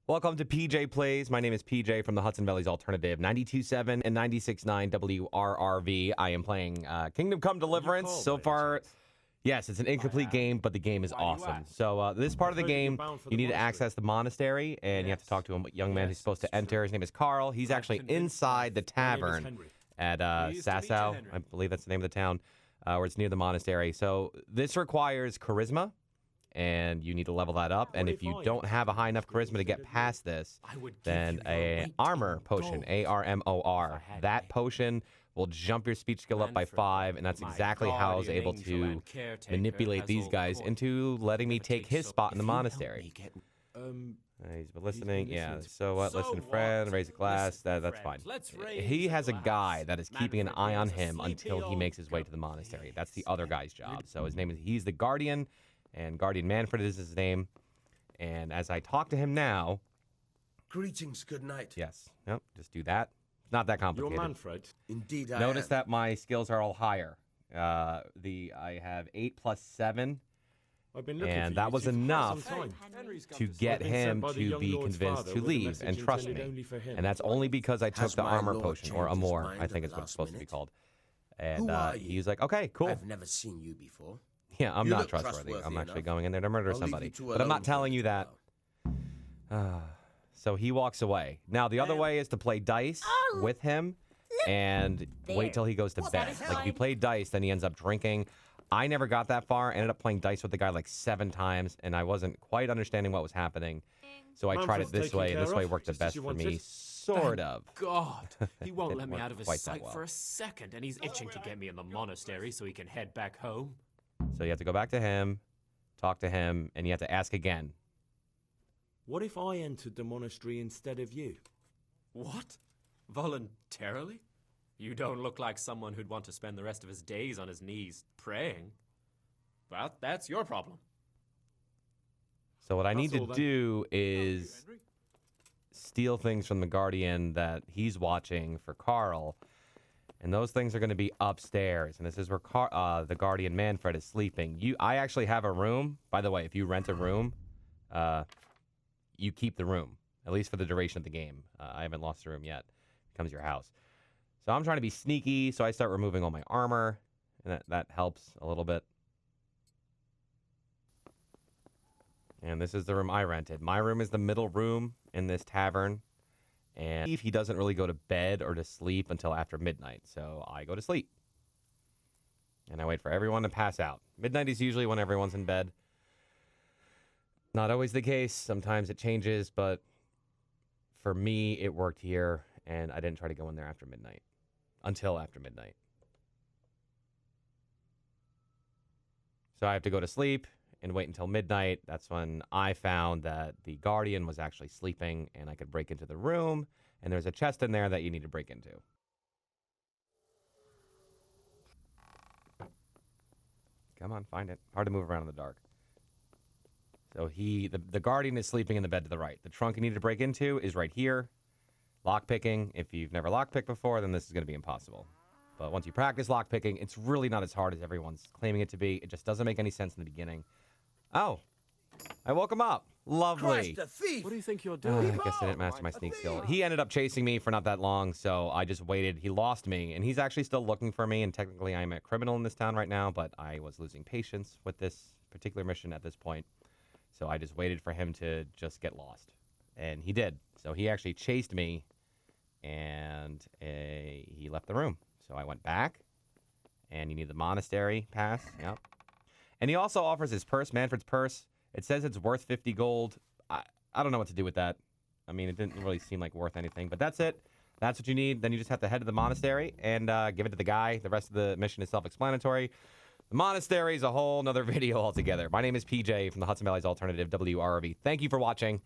Welcome to PJ Plays. My name is PJ from the Hudson Valley's Alternative, 92.7 and 96.9 WRRV. I am playing Kingdom Come Deliverance. So far, yes, it's an incomplete game, but the game is awesome. So this part of the game, you need to access the monastery, and you have to talk to a young man who's supposed to enter. His name is Carl. He's actually inside the tavern at Sasau. I believe that's the name of the town, where it's near the monastery. So this requires charisma, and you need to level that up. And if you don't have a high enough charisma to get past this, then a armor potion, ARMOR, that potion will jump your speech skill up by 5, and that's exactly how I was able to manipulate these guys into letting me take his spot in the monastery. He's been listening. Yeah, so what? Listen, friend, raise a glass. That's fine. He has a guy that is keeping an eye on him until he makes his way to the monastery. That's the other guy's job. So his name is, he's the Guardian, and Guardian Manfred is his name. And as I talk to him now... Greetings, good night. Yes. Nope, just do that. It's not that complicated. You're Manfred. Indeed, I Notice am. that my skills are all higher. I have 8 plus 7. I've been looking And for that you was two for enough some time. to get I've been him sent by the to young be lord's convinced father to with a leave message and trust intended me. only for him. And that's only because I took Has the my armor lord potion, or changed his Amor, mind I think at is the what it's last supposed to be minute? called. And Who are he you? was like, okay, cool. I've never seen you before. Yeah, I'm You not look trustworthy. trustworthy I'm actually enough. going in there to murder I'll leave somebody. you two But I'm alone not for telling a you that. while. So he walks away. Now, the other way is to play dice with him and wait till he goes to bed. Like, if you play dice, then he ends up drinking. I never got that far. I ended up playing dice with the guy like 7 times, and I wasn't quite understanding what was happening. So I tried it this way, and this way worked the best for me. Sort of. God, he won't Didn't let me work out of his quite that sight well. for a second, and he's itching to get me in the monastery so he can head back home. So you have to go back to him, talk to him, and you have to ask again. What if I entered the monastery instead of you? What? Voluntarily? You don't look like someone who'd want to spend the rest of his days on his knees praying. Well, that's your problem. So what I need That's to all then. do is steal things from the Guardian that he's watching for Carl. And those things are going to be upstairs. And this is where the Guardian Manfred is sleeping. I actually have a room. By the way, if you rent a room, you keep the room, at least for the duration of the game. I haven't lost the room yet. It becomes your house. So I'm trying to be sneaky, so I start removing all my armor. And that helps a little bit. And this is the room I rented. My room is the middle room in this tavern. And he doesn't really go to bed or to sleep until after midnight. So I go to sleep. And I wait for everyone to pass out. Midnight is usually when everyone's in bed. Not always the case. Sometimes it changes. But for me, it worked here. And I didn't try to go in there after midnight. Until after midnight. So I have to go to sleep and wait until midnight. That's when I found that the Guardian was actually sleeping, and I could break into the room, and there's a chest in there that you need to break into. Come on, find it. Hard to move around in the dark. So the Guardian is sleeping in the bed to the right. The trunk you need to break into is right here. Lockpicking. If you've never lockpicked before, then this is going to be impossible. But once you practice lockpicking, it's really not as hard as everyone's claiming it to be. It just doesn't make any sense in the beginning. Oh, I woke him up. Lovely. Christ, a thief! What do you think you're I doing? guess I didn't master my sneak skill. He ended up chasing me for not that long, so I just waited. He lost me, and he's actually still looking for me, and technically I'm a criminal in this town right now, but I was losing patience with this particular mission at this point, so I just waited for him to just get lost, and he did. So he actually chased me, and he left the room. So I went back, and you need the monastery pass. Yep. And he also offers his purse, Manfred's purse. It says it's worth 50 gold. I don't know what to do with that. I mean, it didn't really seem like worth anything, but that's it. That's what you need. Then you just have to head to the monastery and give it to the guy. The rest of the mission is self-explanatory. The monastery is a whole nother video altogether. My name is PJ from the Hudson Valley's Alternative, WRRV. Thank you for watching.